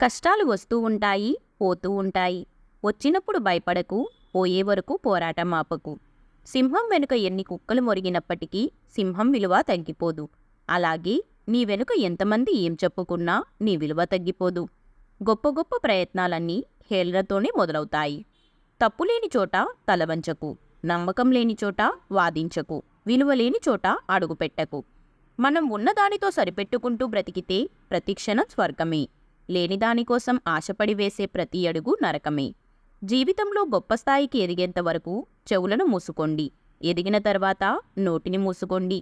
కష్టాలు వస్తూ ఉంటాయి, పోతూ ఉంటాయి. వచ్చినప్పుడు భయపడకు, పోయే వరకు పోరాటం ఆపకు. సింహం వెనుక ఎన్ని కుక్కలు మొరిగినప్పటికీ సింహం విలువ తగ్గిపోదు. అలాగే నీ వెనుక ఎంతమంది ఏం చెప్పుకున్నా నీ విలువ తగ్గిపోదు. గొప్ప గొప్ప ప్రయత్నాలన్నీ హేళనతోనే మొదలవుతాయి. తప్పులేని చోట తలవంచకు, నమ్మకం లేని చోట వాదించకు, విలువలేని చోట అడుగుపెట్టకు. మనం ఉన్నదానితో సరిపెట్టుకుంటూ బ్రతికితే ప్రతిక్షణం స్వర్గమే. లేని దానికోసం ఆశపడి వేసే ప్రతి అడుగు నరకమే. జీవితంలో గొప్ప స్థాయికి ఎదిగేంత వరకు చెవులను మూసుకోండి, ఎదిగిన తర్వాత నోటిని మూసుకోండి.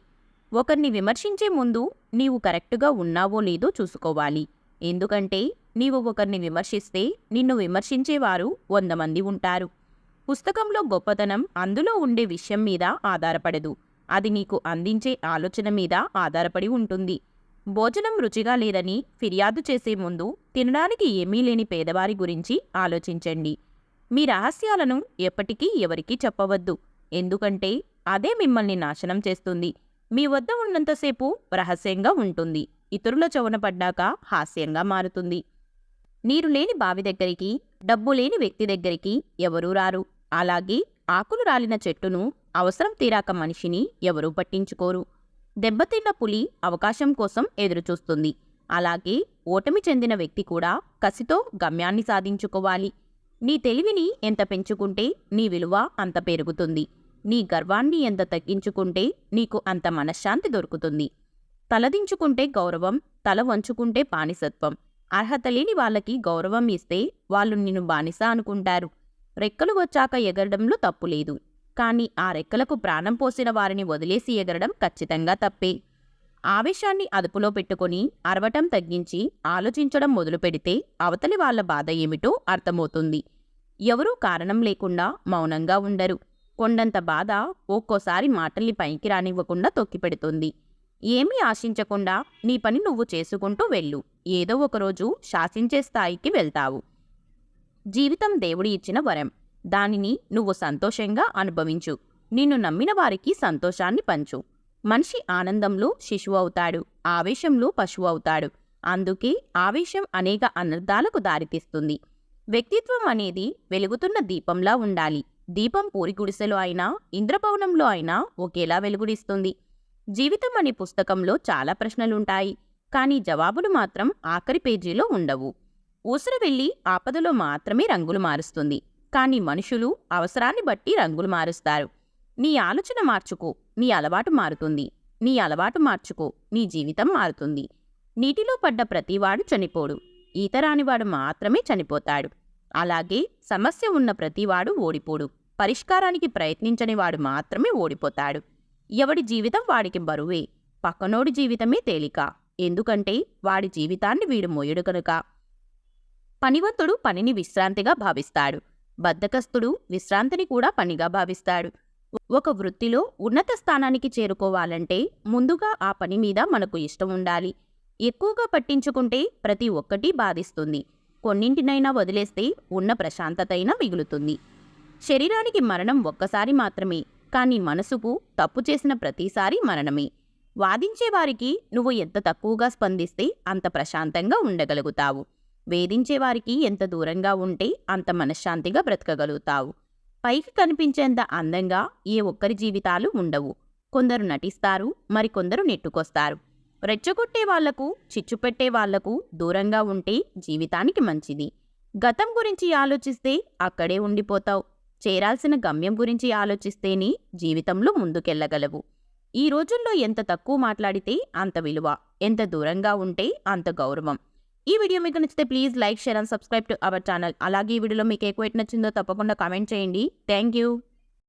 ఒకరిని విమర్శించే ముందు నీవు కరెక్టుగా ఉన్నావో లేదో చూసుకోవాలి. ఎందుకంటే నీవు ఒకరిని విమర్శిస్తే నిన్ను విమర్శించేవారు 100 మంది ఉంటారు. పుస్తకంలో గొప్పతనం అందులో ఉండే విషయం మీద ఆధారపడదు, అది నీకు అందించే ఆలోచన మీద ఆధారపడి ఉంటుంది. భోజనం రుచిగా లేదని ఫిర్యాదు చేసే ముందు తినడానికి ఏమీ లేని పేదవారి గురించి ఆలోచించండి. మీ రహస్యాలను ఎప్పటికీ ఎవరికీ చెప్పవద్దు, ఎందుకంటే అదే మిమ్మల్ని నాశనం చేస్తుంది. మీ వద్ద ఉన్నంతసేపు రహస్యంగా ఉంటుంది, ఇతరుల చెవున పడ్డాక హాస్యంగా మారుతుంది. నీరు లేని బావి దగ్గరికి, డబ్బు లేని వ్యక్తి దగ్గరికి ఎవరూ రారు. అలాగే ఆకులు రాలిన చెట్టును, అవసరం తీరాక మనిషిని ఎవరూ పట్టించుకోరు. దెబ్బతిన్న పులి అవకాశం కోసం ఎదురుచూస్తుంది. అలాగే ఓటమి చెందిన వ్యక్తి కూడా కసితో గమ్యాన్ని సాధించుకోవాలి. నీ తెలివిని ఎంత పెంచుకుంటే నీ విలువ అంత పెరుగుతుంది. నీ గర్వాన్ని ఎంత తగ్గించుకుంటే నీకు అంత మనశ్శాంతి దొరుకుతుంది. తలదించుకుంటే గౌరవం, తల వంచుకుంటే బానిసత్వం. అర్హత లేని వాళ్ళకి గౌరవం ఇస్తే వాళ్ళు నిన్ను బానిస అనుకుంటారు. రెక్కలు వచ్చాక ఎగరడంలో తప్పులేదు, కానీ ఆ రెక్కలకు ప్రాణం పోసిన వారిని వదిలేసి ఎగరడం ఖచ్చితంగా తప్పే. ఆవేశాన్ని అదుపులో పెట్టుకొని అరవటం తగ్గించి ఆలోచించడం మొదలుపెడితే అవతలి వాళ్ల బాధ ఏమిటో అర్థమవుతుంది. ఎవరూ కారణం లేకుండా మౌనంగా ఉండరు. కొండంత బాధ ఒక్కోసారి మాటల్ని పైకి రానివ్వకుండా తొక్కిపెడుతుంది. ఏమీ ఆశించకుండా నీ పని నువ్వు చేసుకుంటూ వెళ్ళు, ఏదో ఒకరోజు శాసించే స్థాయికి వెళ్తావు. జీవితం దేవుడి ఇచ్చిన వరం, దానిని నువ్వు సంతోషంగా అనుభవించు. నిన్ను నమ్మిన వారికి సంతోషాన్ని పంచు. మనిషి ఆనందంలో శిశువు అవుతాడు, ఆవేశంలో పశువు అవుతాడు. అందుకే ఆవేశం అనేక అనర్థాలకు దారితీస్తుంది. వ్యక్తిత్వం అనేది వెలుగుతున్న దీపంలా ఉండాలి. దీపం పూరి గుడిసెలో అయినా, ఇంద్రభవనంలో అయినా ఒకేలా వెలుగుడిస్తుంది. జీవితం అనే పుస్తకంలో చాలా ప్రశ్నలుంటాయి, కానీ జవాబులు మాత్రం ఆఖరి పేజీలో ఉండవు. ఊసరు వెళ్ళి ఆపదలో మాత్రమే రంగులు మారుస్తుంది, కానీ మనుషులు అవసరాన్ని బట్టి రంగులు మారుస్తారు. నీ ఆలోచన మార్చుకో, నీ అలవాటు మారుతుంది. నీ అలవాటు మార్చుకో, నీ జీవితం మారుతుంది. నీటిలో పడ్డ ప్రతివాడు చనిపోడు, ఈత రానివాడు మాత్రమే చనిపోతాడు. అలాగే సమస్య ఉన్న ప్రతివాడు ఓడిపోడు, పరిష్కారానికి ప్రయత్నించనివాడు మాత్రమే ఓడిపోతాడు. ఎవడి జీవితం వాడికి బరువే, పక్కనోడి జీవితమే తేలిక, ఎందుకంటే వాడి జీవితాన్ని వీడు మోయడు కనుక. పనివంతుడు పనిని విశ్రాంతిగా భావిస్తాడు, బద్ధకస్తుడు విశ్రాంతిని కూడా పనిగా భావిస్తాడు. ఒక వృత్తిలో ఉన్నత స్థానానికి చేరుకోవాలంటే ముందుగా ఆ పని మీద మనకు ఇష్టం ఉండాలి. ఎక్కువగా పట్టించుకుంటే ప్రతి ఒక్కటి బాధిస్తుంది. కొన్నింటినైనా వదిలేస్తే ఉన్న ప్రశాంతతైనా మిగులుతుంది. శరీరానికి మరణం ఒక్కసారి మాత్రమే, కానీ మనసుకు తప్పు చేసిన ప్రతిసారి మరణమే. వాదించేవారికి నువ్వు ఎంత తక్కువగా స్పందిస్తే అంత ప్రశాంతంగా ఉండగలుగుతావు. వేధించేవారికి ఎంత దూరంగా ఉంటే అంత మనశ్శాంతిగా బ్రతకగలుగుతావు. పైకి కనిపించేంత అందంగా ఏ ఒక్కరి జీవితాలు ఉండవు. కొందరు నటిస్తారు, మరికొందరు నెట్టుకొస్తారు. రెచ్చగొట్టే వాళ్లకు, చిచ్చుపెట్టే వాళ్లకు దూరంగా ఉంటే జీవితానికి మంచిది. గతం గురించి ఆలోచిస్తే అక్కడే ఉండిపోతావు. చేరాల్సిన గమ్యం గురించి ఆలోచిస్తేనే జీవితంలో ముందుకెళ్లగలవు. ఈ రోజుల్లో ఎంత తక్కువ మాట్లాడితే అంత విలువ, ఎంత దూరంగా ఉంటే అంత గౌరవం. ఈ వీడియో మీకు నచ్చితే please like, share and subscribe to our channel. అలాగే ఈ వీడియోలో మీకు ఏ క్వైట్ నచ్చిందో తప్పకుండా కామెంట్ చేయండి. Thank you.